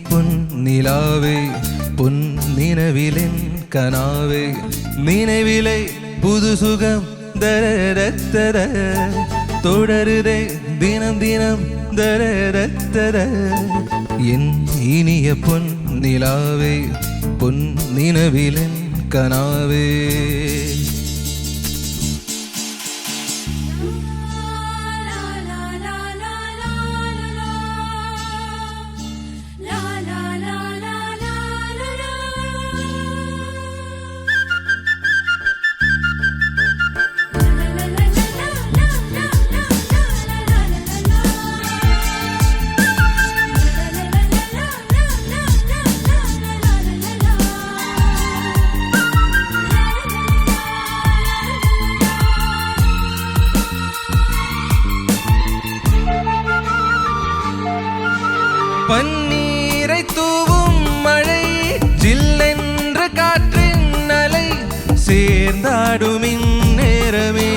പൊന്നിലാവേ പൊന്നിനവിലെൻ കനാവേ നിனைவிலே പുതുസുഖം ദരരത്തര തുടരുതേ ദിനം ദിനം ദരരത്തര എൻ ഇനിയ പൊന്നിലാവേ പൊന്നിനവിലെൻ കനാവേ. பன்னீரை தூவும் மழை ஜில்லென்ற காற்றின் அலை சேர்ந்தாடும் இந்நேரமே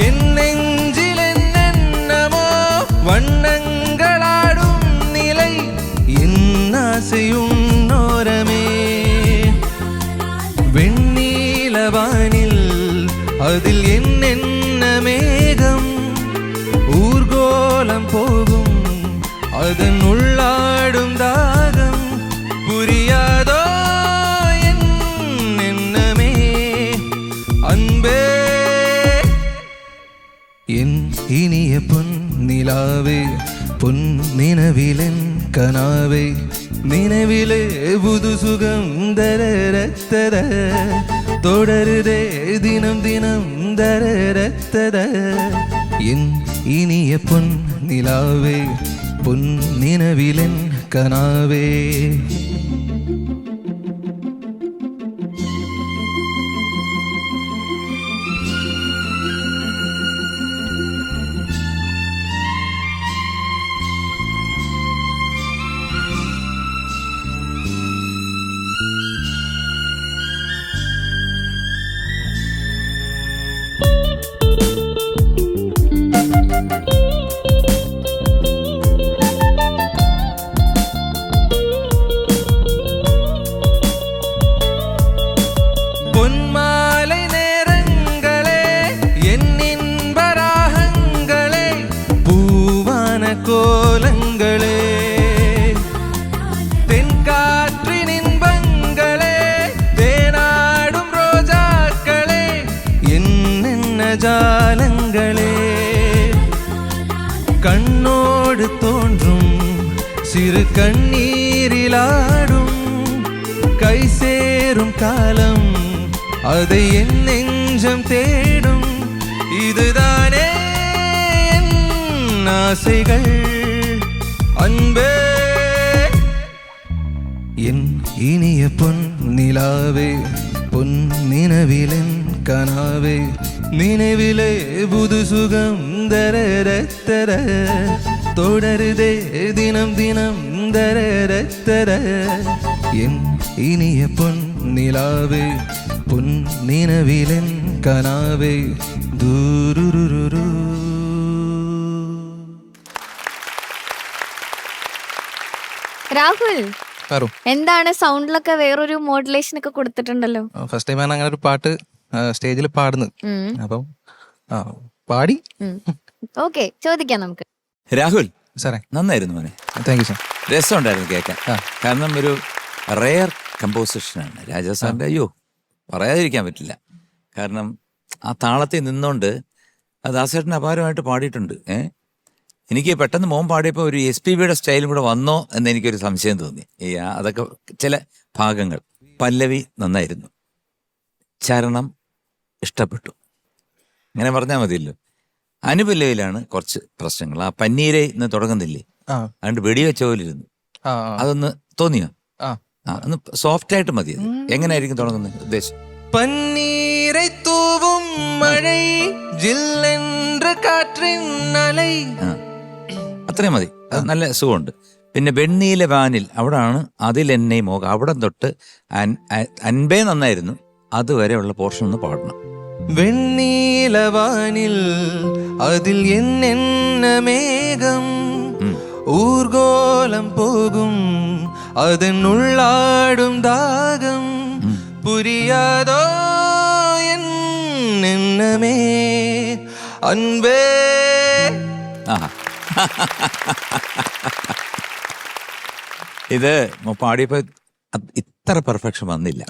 என் நெஞ்சில் என்னென்னமோ வண்ணங்களாடும் நிலை என் ஆசையுன்னோரமே வெண்ணீலவானில் அதில் என்னென்ன மேகம் ஊர்கோலம் போகும் அதன் உள்ளாடும் தாகம் புரியாதோ என்னமே அன்பே. என் இனிய பொன்னிலாவே பொன்னினவிலென் கனாவே நினைவிலே புது சுகம் தரரத்தர தொடருதே தினம் தினம் தரரத்தர என் இனிய பொன்னிலாவே പൊന്നിനവിലെൻ കനാവേ. பொன்மாலை நேரங்களே என்னின்பராகங்களே பூவான கோலங்களே தென்காற்றின் இன்பங்களே தேனாடும் ரோஜாக்களே என்னென்ன ஜாலங்களே கண்ணோடு தோன்றும் சிறு கண்ணீரிலாடும் கை சேரும் காலம் அதை என் நெஞ்சம் தேடும் இதுதானே என் ஆசைகள் அன்பே. என் இனிய பொன்னிலாவே பொன்னினவிலென் கனாவே நினைவிலே புது சுகம் தரரத்தர தொடருதே தினம் தினம் தரரத்தர என் இனிய பொன்னிலாவே പൊന്നിനവിലെൻ കനാവേ ദൂരുരുരു. രാഹുൽ, എന്താണ് സൗണ്ടിലൊക്കെ വേറൊരു മോഡുലേഷൻ ഒക്കെ കൊടുത്തിട്ടുണ്ടല്ലോ? ഫസ്റ്റ് ടൈം ആണ് അങ്ങനെ ഒരു പാട്ട് സ്റ്റേജിൽ പാടുന്നത്. അപ്പം പാടി. ഓക്കെ, ചോദിക്കാം നമുക്ക്. രാഹുൽ സാറേ, നന്നായിരുന്നു മോനെ. Thank you sir. രസമുണ്ടായിരുന്നു കേൾക്കാൻ. കാരണം ഒരു റെയർ കമ്പോസിഷനാണ് രാജാ സാറിന്റെ. അയ്യോ, പറയാതിരിക്കാൻ പറ്റില്ല. കാരണം ആ താളത്തിൽ നിന്നുകൊണ്ട് ദാസേട്ടൻ അപാരമായിട്ട് പാടിയിട്ടുണ്ട്. എനിക്ക് പെട്ടെന്ന് മോൻ പാടിയപ്പോൾ ഒരു SPBയുടെ സ്റ്റൈലും കൂടെ വന്നോ എന്ന് എനിക്കൊരു സംശയം തോന്നി. അതൊക്കെ ചില ഭാഗങ്ങൾ. പല്ലവി നന്നായിരുന്നു, ചരണം ഇഷ്ടപ്പെട്ടു, അങ്ങനെ പറഞ്ഞാൽ മതിയല്ലോ. അനുപല്ലവിയിലാണ് കുറച്ച് പ്രശ്നങ്ങൾ. ആ പന്നീരെ ഇന്ന് തുടങ്ങുന്നില്ലേ, അതുകൊണ്ട് വെടിവെച്ച പോലെ ഇരുന്നു. അതൊന്ന് തോന്നിയോ? ഒന്ന് സോഫ്റ്റ് ആയിട്ട് മതി. എങ്ങനെയായിരിക്കും തുടങ്ങുന്നത് ഉദ്ദേശം? പന്നീரை തൂവും മഴை ജില്ലെன்ற കാற்றிൻ അലൈ, അത്രയും മതി. അത് നല്ല സുഖമുണ്ട്. പിന്നെ വെണ്ണീല വാനിൽ, അവിടാണ് അതിലെന്നെ മോഹം. അവിടെ തൊട്ട് അൻപേ നന്നായിരുന്നു, അതുവരെയുള്ള പോർഷൻ ഒന്ന് പാടണം. വെണ്ണീല വാനിൽ അതിൽ എന്നെന്ന മേഘം ஊர்கோலம் போகும் அதன் உள்ளாடும் தாகம் புரியாதோ என் எண்ணமே அன்பே. ഇത് പാടിയപ്പോ ഇത്ര പെർഫെക്ഷൻ വന്നില്ല.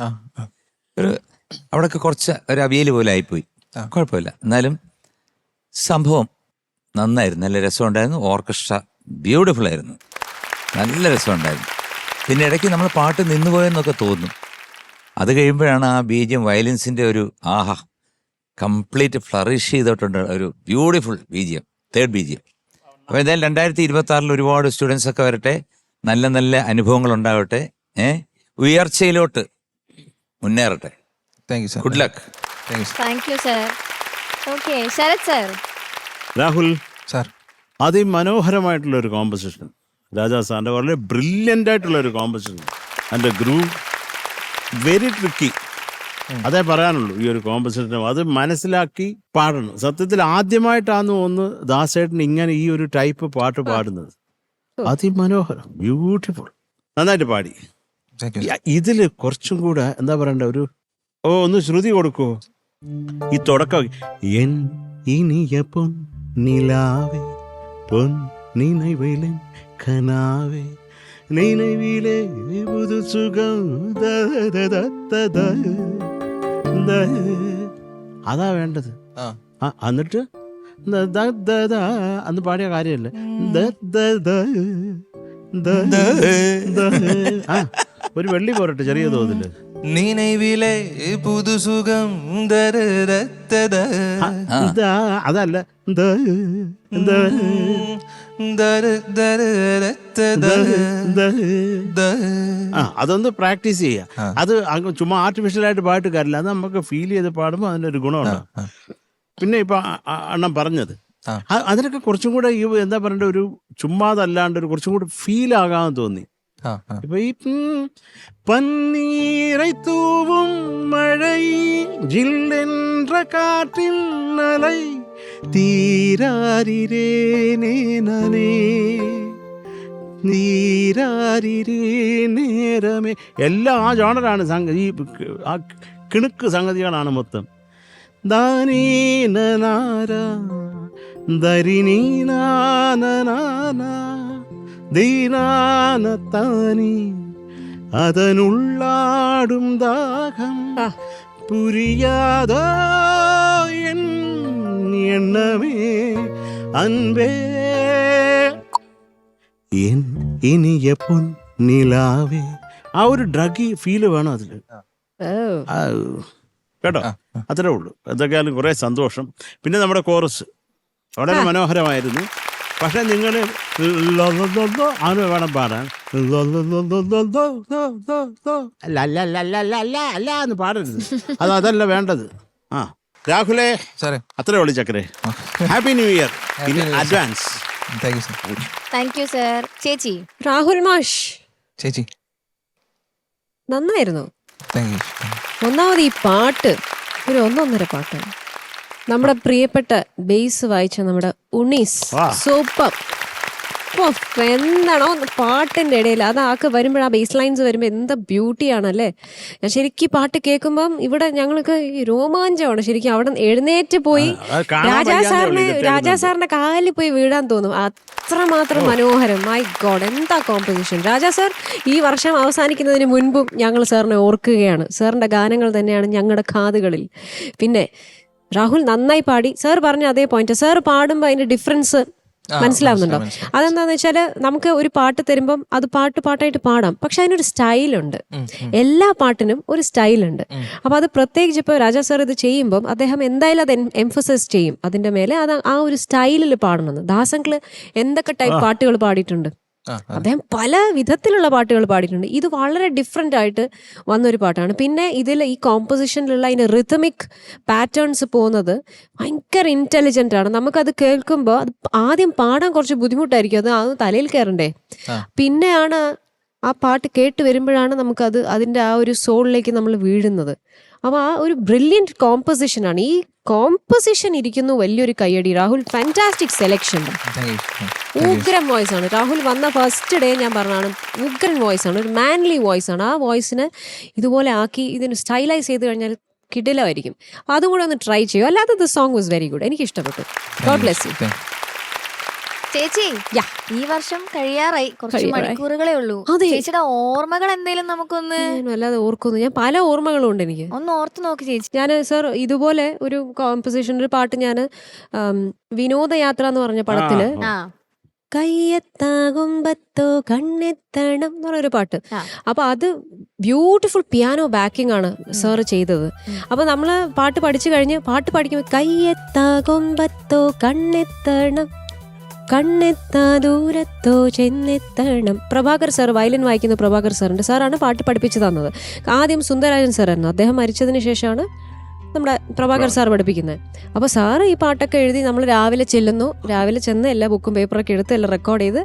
ഒരു അവിടൊക്കെ കുറച്ച് ഒരു അവിയൽ പോലെ ആയിപ്പോയി. കുഴപ്പമില്ല, എന്നാലും സംഭവം നന്നായിരുന്നു, നല്ല രസമുണ്ടായിരുന്നു. ഓർക്കസ്ട്ര ബ്യൂട്ടിഫുൾ ആയിരുന്നു, നല്ല രസമുണ്ടായിരുന്നു. പിന്നെ ഇടയ്ക്ക് നമ്മൾ പാട്ട് നിന്നുപോയെന്നൊക്കെ തോന്നും. അത് കഴിയുമ്പോഴാണ് ആ ബീജിയം വയലിൻസിന്റെ ഒരു ആഹാ കംപ്ലീറ്റ് ഫ്ലറിഷ് ചെയ്തിട്ടുണ്ട്. ഒരു ബ്യൂട്ടിഫുൾ ബീജിയം, തേർഡ് ബീജിയം. അപ്പോൾ എന്തായാലും 2026 ഒരുപാട് സ്റ്റുഡൻസ് ഒക്കെ വരട്ടെ, നല്ല നല്ല അനുഭവങ്ങൾ ഉണ്ടാവട്ടെ, ഉയർച്ചയിലോട്ട് മുന്നേറട്ടെ. Thank you sir. Good luck. Thank you sir. Okay, Sharath sir. Rahul sir, അതിമനോഹരമായിട്ടുള്ള ഒരു കോമ്പസിഷൻ, രാജാ സാറിൻ്റെ വളരെ ബ്രില്യൻ്റ് ആയിട്ടുള്ള ഒരു കോമ്പസിഷൻ. അതിൻ്റെ ഗ്രൂവ് വെരി ട്രിക്കി, അതേ പറയാനുള്ളൂ. ഈ ഒരു കോമ്പസിഷൻ അത് മനസ്സിലാക്കി പാടണം. സത്യത്തിൽ ആദ്യമായിട്ടാണ് ഒന്ന് ദാസേട്ടൻ ഇങ്ങനെ ഈ ഒരു ടൈപ്പ് പാട്ട് പാടുന്നത്. അതിമനോഹരം, ബ്യൂട്ടിഫുൾ, നന്നായിട്ട് പാടി. Thank you. ഇതിൽ കുറച്ചും കൂടെ എന്താ പറയണ്ട, ഒരു ഒന്ന് ശ്രുതി കൊടുക്കുമോ? ഈ തുടക്കം എൻ ഇനിയ പൊൻ നിലാവേ പൊൻ നിனைவிலே കനാവേ നിனைவிலே പുതു സുഖം അതാ വേണ്ടത്. എന്നിട്ട് അന്ന് പാടിയ കാര്യമല്ലേ ഒരു വെള്ളി പോരട്ടെ ചെറിയ തോതില്. നിனைவிலே പുതു സുഖം അതല്ല അതൊന്ന് പ്രാക്ടീസ് ചെയ്യാം. അത് ചുമ്മാ ആർട്ടിഫിഷ്യലായിട്ട് പാട്ട് കാര്യമില്ല, അത് നമുക്ക് ഫീൽ ചെയ്ത് പാടുമ്പോൾ അതിനൊരു ഗുണമുണ്ടാവും. പിന്നെ ഇപ്പൊ അണ്ണൻ പറഞ്ഞത് അതിനൊക്കെ കുറച്ചും കൂടെ ഈ എന്താ പറയണ്ട, ഒരു ചുമ്മാതല്ലാണ്ട് ഒരു കുറച്ചും കൂടെ ഫീൽ ആകാൻ തോന്നി. ഇപ്പൊ ഈ പന്നീரை തൂവും മഴை ജില്ലെன்ற കാറ്റിൽ അலை തീരാരിരേ നനേ നീരാരിരേ നേരമേ എല്ലാം ആ ജോണറാണ്. ഈ ആ കിണുക്ക് സംഗതികളാണ് മൊത്തം. ദാനീനാരാ ദരിനീനാനാനാ ദീനാനത്താനി അതനുള്ളാടും ദാഹം പുരിയാതോ എൻ എണ്ണമേ അൻപേ എൻ ഇനിയ പൊൻ നിലാവേ. ആ ഒരു ഡ്രഗി ഫീല് വേണം അതില്. കേട്ടോ, അത്രേ ഉള്ളൂ. എന്തൊക്കെയാലും കുറേ സന്തോഷം. പിന്നെ നമ്മുടെ കോറസ് വളരെ മനോഹരമായിരുന്നു. പക്ഷെ നിങ്ങൾ ആണ് വേണം പാടാൻ. അല്ല അല്ല അല്ല അല്ല അല്ല അല്ല അല്ല എന്ന് പാടരുത്, അതല്ല വേണ്ടത്. ആ രാഹുലേ സാറേ, അത്രേ ഉള്ളു ചക്കരെ. Happy new year in advance. Thank you sir. Thank you sir. ചേച്ചി. രാഹുൽ മാഷ് ചേച്ചി, നന്നായിരുന്നു. Thank you. ഒന്നാമത് ഈ പാട്ട് ഒരു ഒന്നൊന്നര പാട്ടാണ്. നമ്മുടെ പ്രിയപ്പെട്ട ബേസ് വായിച്ച നമ്മുടെ ഉണ്ണീസ് സൂപ്പർ. എന്താണോ പാട്ടിന്റെ ഇടയിൽ അത് ആക്ക് വരുമ്പോൾ, ആ ബേസ് ലൈൻസ് വരുമ്പോൾ എന്താ ബ്യൂട്ടിയാണല്ലേ. ഞാൻ ശരിക്കും പാട്ട് കേൾക്കുമ്പം ഇവിടെ ഞങ്ങൾക്ക് ഈ രോമാഞ്ചമാണ് ശരിക്കും. അവിടെ എഴുന്നേറ്റ് പോയി രാജാ സാറിന്റെ കാലിൽ പോയി വീഴാൻ തോന്നും, അത്രമാത്രം മനോഹരം. മൈ ഗോഡ്, എന്താ കോമ്പോസിഷൻ. രാജാ സാർ ഈ വർഷം അവസാനിക്കുന്നതിന് മുൻപും ഞങ്ങൾ സാറിനെ ഓർക്കുകയാണ്. സാറിന്റെ ഗാനങ്ങൾ തന്നെയാണ് ഞങ്ങളുടെ കാതുകളിൽ. പിന്നെ രാഹുൽ നന്നായി പാടി. സാർ പറഞ്ഞ അതേ പോയിന്റ്, സാർ പാടുമ്പോൾ അതിന്റെ ഡിഫറൻസ് മനസ്സിലാവുന്നുണ്ടോ? അതെന്താന്ന് വെച്ചാല് നമുക്ക് ഒരു പാട്ട് തരുമ്പം അത് പാട്ടായിട്ട് പാടാം, പക്ഷെ അതിനൊരു സ്റ്റൈലുണ്ട്. എല്ലാ പാട്ടിനും ഒരു സ്റ്റൈലുണ്ട്. അപ്പൊ അത് പ്രത്യേകിച്ച് ഇപ്പൊ രാജാ സാർ ഇത് ചെയ്യുമ്പം അദ്ദേഹം എന്തായാലും അത് എംഫസൈസ് ചെയ്യും അതിന്റെ മേലെ. അത് ആ ഒരു സ്റ്റൈലിൽ പാടണമെന്ന്. ദാസങ്കള് എന്തൊക്കെ ടൈപ്പ് പാട്ടുകൾ പാടിയിട്ടുണ്ട്, അദ്ദേഹം പല വിധത്തിലുള്ള പാട്ടുകൾ പാടിയിട്ടുണ്ട്. ഇത് വളരെ ഡിഫറെൻ്റ് ആയിട്ട് വന്നൊരു പാട്ടാണ്. പിന്നെ ഇതിൽ ഈ കോമ്പോസിഷനിലുള്ള അതിൻ്റെ റിതമിക് പാറ്റേൺസ് പോകുന്നത് ഭയങ്കര ഇൻ്റലിജൻ്റ് ആണ്. നമുക്കത് കേൾക്കുമ്പോൾ അത് ആദ്യം പാടാൻ കുറച്ച് ബുദ്ധിമുട്ടായിരിക്കും, അത് തലയിൽ കയറണ്ടേ. പിന്നെയാണ് ആ പാട്ട് കേട്ട് വരുമ്പോഴാണ് നമുക്കത് അതിൻ്റെ ആ ഒരു സോളിലേക്ക് നമ്മൾ വീഴുന്നത്. അപ്പോൾ ആ ഒരു ബ്രില്യൻറ്റ് കോമ്പോസിഷനാണ്. ഈ കോമ്പോസിഷൻ ഇരിക്കുന്നു വലിയൊരു കയ്യടി. രാഹുൽ ഫാന്റാസ്റ്റിക് സെലക്ഷൻ, ഉഗ്രൻ വോയിസ് ആണ്. രാഹുൽ വന്ന ഫസ്റ്റ് ഡേ ഞാൻ പറഞ്ഞാണ് ഉഗ്രൻ വോയിസ് ആണ്, ഒരു മാൻലി വോയിസ് ആണ്. ആ വോയിസിനെ ഇതുപോലെ ആക്കി ഇതിന് സ്റ്റൈലൈസ് ചെയ്ത് കഴിഞ്ഞാൽ കിടിലമായിരിക്കും. അപ്പോൾ അതും കൂടെ ഒന്ന് ട്രൈ ചെയ്യും. അല്ലാതെ the song was very good, എനിക്ക് ഇഷ്ടപ്പെട്ടു. God bless you. ചേച്ചി ഈ വർഷം കഴിയാറായി, കുറച്ച് മണിക്കൂറുകളേ ഉള്ളൂ. ചേച്ചിയുടെ ഓർമ്മകൾ എന്തെങ്കിലും നമുക്കൊന്ന് അല്ലാതെ ഓർക്കുന്നു, ഞാൻ പല ഓർമ്മകളും ഉണ്ട് എനിക്ക്. ഒന്ന് ഓർത്ത് നോക്ക് ചേച്ചി. ഞാൻ സർ ഇതുപോലെ ഒരു കോമ്പോസിഷൻ ഒരു പാട്ട് ഞാൻ വിനോദയാത്ര എന്ന് പറഞ്ഞ പടത്തില് കയ്യെത്താകുമ്പത്തോ കണ്ണെത്തണം എന്ന് പറഞ്ഞൊരു പാട്ട്. അപ്പൊ അത് ബ്യൂട്ടിഫുൾ പിയാനോ ബാക്കിംഗ് ആണ് സാറ് ചെയ്തത്. അപ്പൊ നമ്മള് പാട്ട് പഠിച്ചു കഴിഞ്ഞ് പാട്ട് പഠിക്കുമ്പോൾ കയ്യെത്താകുമ്പത്തോ കണ്ണെത്തണം കണ്ണെത്താ ദൂരത്തോ ചെന്നെത്തണം. പ്രഭാകർ സാർ, വയലിൻ വായിക്കുന്ന പ്രഭാകർ സാറിന്റെ സാറാണ് പാട്ട് പഠിപ്പിച്ചു തന്നത്. ആദ്യം സുന്ദരരാജൻ സാറായിരുന്നു, അദ്ദേഹം മരിച്ചതിന് ശേഷമാണ് നമ്മുടെ പ്രഭാകർ സാർ പഠിപ്പിക്കുന്നത്. അപ്പോൾ സാറ് ഈ പാട്ടൊക്കെ എഴുതി നമ്മൾ രാവിലെ ചെല്ലുന്നു, രാവിലെ ചെന്ന് എല്ലാ ബുക്കും പേപ്പറൊക്കെ എടുത്ത് എല്ലാം റെക്കോർഡ് ചെയ്ത്,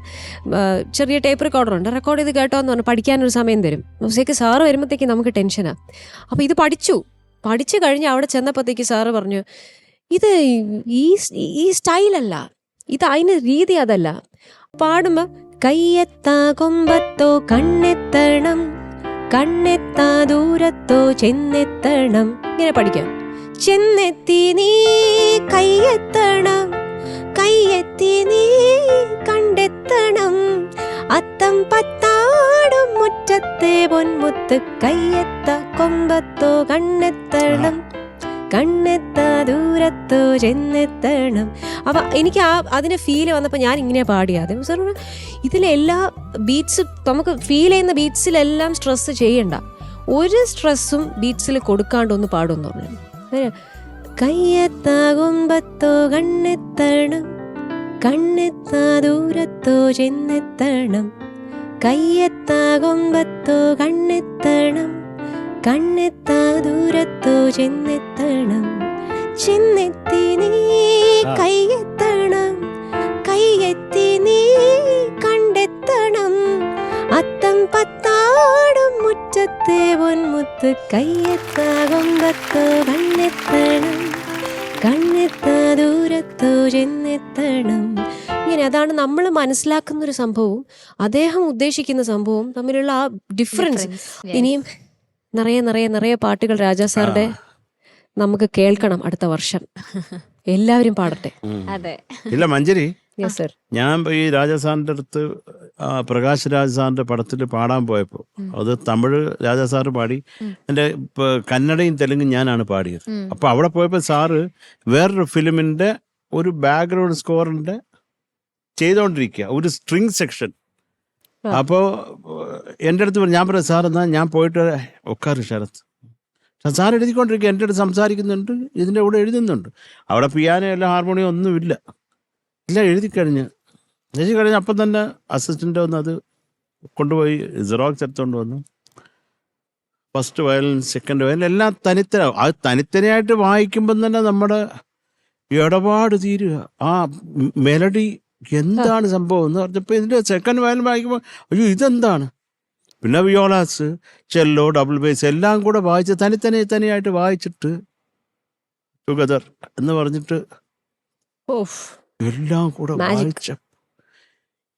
ചെറിയ ടേപ്പ് റെക്കോർഡറുണ്ട്, റെക്കോർഡ് ചെയ്ത് കേട്ടോ എന്ന് പറഞ്ഞാൽ പഠിക്കാനൊരു സമയം തരും. പക്ഷേക്ക് സാറ് വരുമ്പോഴത്തേക്ക് നമുക്ക് ടെൻഷനാണ്. അപ്പോൾ ഇത് പഠിച്ചു കഴിഞ്ഞ് അവിടെ ചെന്നപ്പോഴത്തേക്ക് സാറ് പറഞ്ഞു, ഇത് ഈ സ്റ്റൈലല്ല, ഇത് അതിന് രീതി അതല്ല. പാടുമ്പോ കയ്യെത്താ കൊമ്പത്തോ കണ്ണെത്തണം കണ്ണെത്താ ദൂരത്തോ ചെന്നെത്തണം ഇങ്ങനെ പഠിക്കാം. ചെന്നെത്തി നീ കയ്യെത്തണം കയ്യെത്തി നീ കണ്ടെത്തണം അത്തം പത്താടും മുറ്റത്തെ പൊന്മുത്ത് കയ്യെത്താ കൊമ്പത്തോ കണ്ണെത്തണം കണ്ണെത്താ ദൂരത്തോ ചെന്നെത്തണം. അപ്പം എനിക്ക് അതിന് ഫീൽ വന്നപ്പോൾ ഞാൻ ഇങ്ങനെയാണ് പാടിയത്. സാർ ഇതിലെ എല്ലാ ബീറ്റ്സ് നമുക്ക് ഫീൽ ചെയ്യുന്ന ബീറ്റ്സിലെല്ലാം സ്ട്രെസ് ചെയ്യണ്ട, ഒരു സ്ട്രെസ്സും ബീറ്റ്സിൽ കൊടുക്കാണ്ടൊന്ന് പാടുമെന്ന് പറഞ്ഞു. കയ്യെത്താകുമ്പത്തോ കണ്ണെത്തണം കണ്ണെത്താ ദൂരത്തോ ചെന്നെത്തണം കയ്യെത്താകുമ്പത്തോ കണ്ണെത്തണം കണ്ണെത്താ ദൂരത്തോ ചെന്നെത്തണം ചെന്നെത്തി നീ കയ്യെത്തണം കയ്യെത്തി നീ കണ്ടെത്തണം അത്തം പത്താടും മുറ്റത്തെ പൊന്മുത്ത് കയ്യെത്താ കൊമ്പത്തോ കണ്ണെത്തണം കണ്ണെത്താ ദൂരത്തോ ചെന്നെത്തണം. ഇങ്ങനെ അതാണ് നമ്മൾ മനസ്സിലാക്കുന്ന ഒരു സംഭവവും അദ്ദേഹം ഉദ്ദേശിക്കുന്ന സംഭവവും തമ്മിലുള്ള ആ ഡിഫറൻസ്. ഇനിയും നിറയെ പാട്ടുകൾ രാജാ സാറുടെ നമുക്ക് കേൾക്കണം അടുത്ത വർഷം. എല്ലാവരും പാടട്ടെ. അതെ. ഇല്ല മഞ്ജരി, സർ, ഞാൻ ഈ രാജാ സാറിന്റെ അടുത്ത് പ്രകാശ് രാജ് സാറിന്റെ പടത്തിൽ പാടാൻ പോയപ്പോൾ അത് തമിഴ് രാജാ സാറ് പാടി, എൻ്റെ കന്നഡയും തെലുങ്കും ഞാനാണ് പാടിയത്. അപ്പൊ അവിടെ പോയപ്പോൾ സാറ് വേറൊരു ഫിലിമിന്റെ ഒരു ബാക്ക്ഗ്രൗണ്ട് സ്കോറിന്റെ ചെയ്തോണ്ടിരിക്കുക, ഒരു സ്ട്രിങ് സെക്ഷൻ. അപ്പോൾ എൻ്റെ അടുത്ത് ഞാൻ പറയാം, സാർ എന്നാൽ ഞാൻ പോയിട്ട് ഒക്കാറ് ശരത്ത് സാർ എഴുതിക്കൊണ്ടിരിക്കുക, എൻ്റെ അടുത്ത് സംസാരിക്കുന്നുണ്ട്, ഇതിൻ്റെ കൂടെ എഴുതുന്നുണ്ട്. അവിടെ പിയാനോ എല്ലാം ഹാർമോണിയം ഒന്നുമില്ല, എഴുതി കഴിഞ്ഞ് അപ്പം തന്നെ അസിസ്റ്റൻ്റ് വന്ന് അത് കൊണ്ടുപോയി സിറോക്സ് എടുത്തുകൊണ്ട് വന്നു. ഫസ്റ്റ് വയലിൻ സെക്കൻഡ് വയലിൻ എല്ലാം തനിത്തനാവും. അത് തനിത്തനായിട്ട് വായിക്കുമ്പം തന്നെ നമ്മുടെ ഇടപാട് തീരുക. ആ മെലഡി എന്താണ് സംഭവം എന്ന് പറഞ്ഞപ്പോൾ ഇതിൻ്റെ സെക്കൻഡ് വയലിൻ വായിക്കുമ്പോൾ അയ്യോ ഇതെന്താണ്, പിന്നെ വിയോളാസ്, ചെല്ലോ, ഡബിൾ ബേസ് എല്ലാം കൂടെ വായിച്ച് തനിയായിട്ട് വായിച്ചിട്ട് ടുഗദർ എന്ന് പറഞ്ഞിട്ട് എല്ലാം കൂടെ വായിച്ച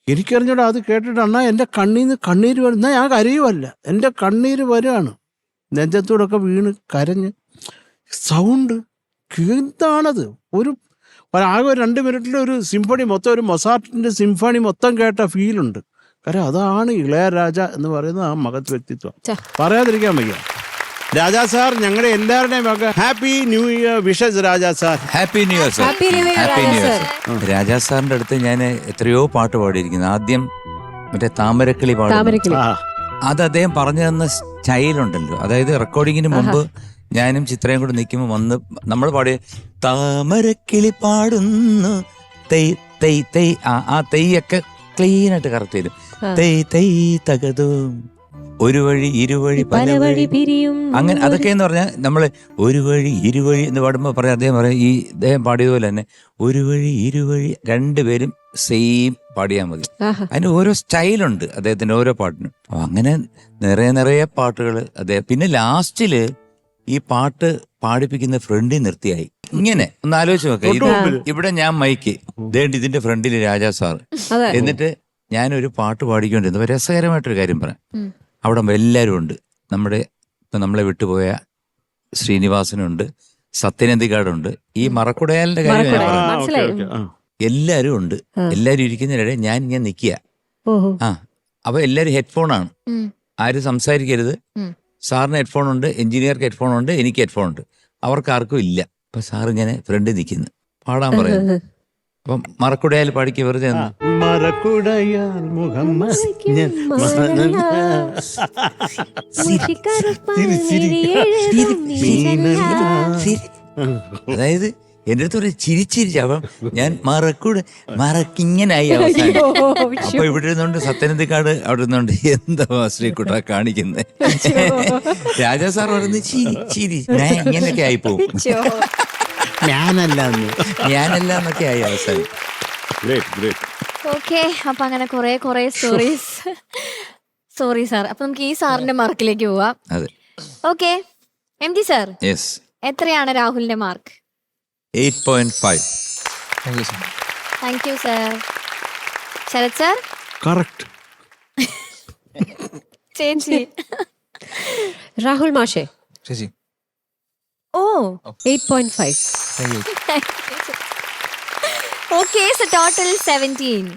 എനിക്കറിഞ്ഞൂടാ. അത് കേട്ടിട്ട് അണ്ണാ എൻ്റെ കണ്ണീന്ന് കണ്ണീര് വരുന്ന, ഞാൻ കരയുമല്ല, എൻ്റെ കണ്ണീര് വരികയാണ്, നെഞ്ചത്തൂടൊക്കെ വീണ് കരഞ്ഞ്. സൗണ്ട് എന്താണത്, ആകെ 2 മിനിറ്റിൽ ഒരു സിംഫണി മൊത്തം, ഒരു മൊസാർട്ടിന്റെ സിംഫണി മൊത്തം കേട്ട ഫീലുണ്ട്. കാരണം അതാണ് ഇളയരാജ എന്ന് പറയുന്ന ആ മഹത് വ്യക്തിത്വം, പറയാതിരിക്കാൻ വയ്യ. രാജാ സാർ, ഞങ്ങളുടെ എല്ലാവരുടെയും happy new year wishes Raja sir. Happy new year sir. Happy new year. Raja സാറിന്റെ അടുത്ത് ഞാൻ എത്രയോ പാട്ട് പാടിയിരിക്കുന്നു. ആദ്യം മറ്റേ താമരക്കിളി പാടും, അത് അദ്ദേഹം പറഞ്ഞു തന്ന സ്റ്റൈലുണ്ടല്ലോ, അതായത് റെക്കോർഡിങ്ങിന് മുമ്പ് ഞാനും ചിത്രയും കൂടെ നിൽക്കുമ്പോൾ വന്ന് നമ്മൾ പാടിയ താമരക്കിളി പാടുന്നു തെയ് തെയ് തെയ്, ആ തെയ്യൊക്കെ ക്ലീനായിട്ട് കറക്റ്റ് ചെയ്തു. തെയ് തെയ് തകതു ഒരു വഴി ഇരുവഴി പല വഴി പിരിയും, അങ്ങനെ അതൊക്കെ എന്ന് പറഞ്ഞാൽ നമ്മള് ഒരു വഴി ഇരുവഴി എന്ന് പാടുമ്പോൾ പറയാം, അദ്ദേഹം പറയാം ഈ അദ്ദേഹം പാടിയതുപോലെ തന്നെ ഒരു വഴി ഇരുവഴി, രണ്ടുപേരും സെയിം പാടിയാൽ മതി. ആഹാ. അതിന് ഓരോ സ്റ്റൈലുണ്ട് അദ്ദേഹത്തിന്റെ ഓരോ പാട്ടിനും. അപ്പൊ അങ്ങനെ നിറയെ പാട്ടുകൾ അദ്ദേഹം. പിന്നെ ലാസ്റ്റില് ഈ പാട്ട് പാടിപ്പിക്കുന്ന ഫ്രണ്ടിൽ നിർത്തിയായി. ഇങ്ങനെ ഒന്ന് ആലോചിച്ച് നോക്കാം. ഇവിടെ ഞാൻ മൈക്ക് ഇതിന്റെ ഫ്രണ്ടിൽ രാജാ സാർ, അതെ. എന്നിട്ട് ഞാനൊരു പാട്ട് പാടിക്കൊണ്ടിരുന്നു. രസകരമായിട്ടൊരു കാര്യം പറയാം. അവിടെ എല്ലാവരും ഉണ്ട്. നമ്മുടെ ഇപ്പൊ നമ്മളെ വിട്ടുപോയ ശ്രീനിവാസനുണ്ട്, സത്യനന്ദിക്കാടുണ്ട്, ഈ മറക്കുടയാലിന്റെ കാര്യം ഞാൻ മറക്കുടയാൽ. പറഞ്ഞു. മനസ്സിലായി. എല്ലാരും ഉണ്ട്. എല്ലാരും ഇരിക്കുന്നതിനിടെ ഞാൻ ഇങ്ങനെ നിക്കുക. ഓഹോ. അപ്പൊ എല്ലാരും ഹെഡ്ഫോണാണ്. ആരും സംസാരിക്കരുത്. സാറിന് ഹെഡ്ഫോൺ ഉണ്ട്, എഞ്ചിനീയർക്ക് ഹെഡ്ഫോൺ ഉണ്ട്, എനിക്ക് ഹെഡ്ഫോൺ ഉണ്ട്. അവർക്ക് ആർക്കും ഇല്ല. അപ്പൊ സാർ ഇങ്ങനെ ഫ്രണ്ടിൽ നിൽക്കുന്നു, പാടാൻ പറയുന്നു. അപ്പം മറക്കുടയാൽ പാടിക്ക് വെറുതെ ഒന്ന്. മറക്കുടയാൽ മുഹമ്മദ് അതായത് എന്റെ അടുത്ത് ഒരു ചിരിച്ചിരിച്ചു. അപ്പം ഞാൻ മറക്കിങ്ങനായി അവസാനം. അപ്പൊ ഇവിടെ ഇരുന്നുകൊണ്ട് സത്യനന്ദിക്കാട് അവിടെ ഇരുന്നുകൊണ്ട് എന്താ ശ്രീകുട്ട കാണിക്കുന്നത്. രാജാ സാർ പറയുന്നത് ചിരി ഞാൻ ഇങ്ങനെയൊക്കെ ആയിപ്പോവും. ഞാനല്ലാന്നൊക്കെ ആയി അവസാനം. ഓക്കെ, അപ്പൊ അങ്ങനെ കുറെ സ്റ്റോറീസ്. Sorry sir. അപ്പൊ നമുക്ക് ഈ സാറിന്റെ മാർക്കിലേക്ക് പോവാം. അതെ. Okay, MD sir, yes. എത്രയാണ് രാഹുലിന്റെ mark? 8.5. Thank you sir. Thank you sir. Sarath sir? Correct. ചേച്ചി? രാഹുൽ മാഷേ ചേച്ചി ഓ 8.5. Thank you. Okay, so total 17.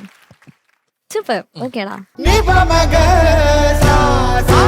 Super. ഓക്കേടാ. Ni pa maga sa sa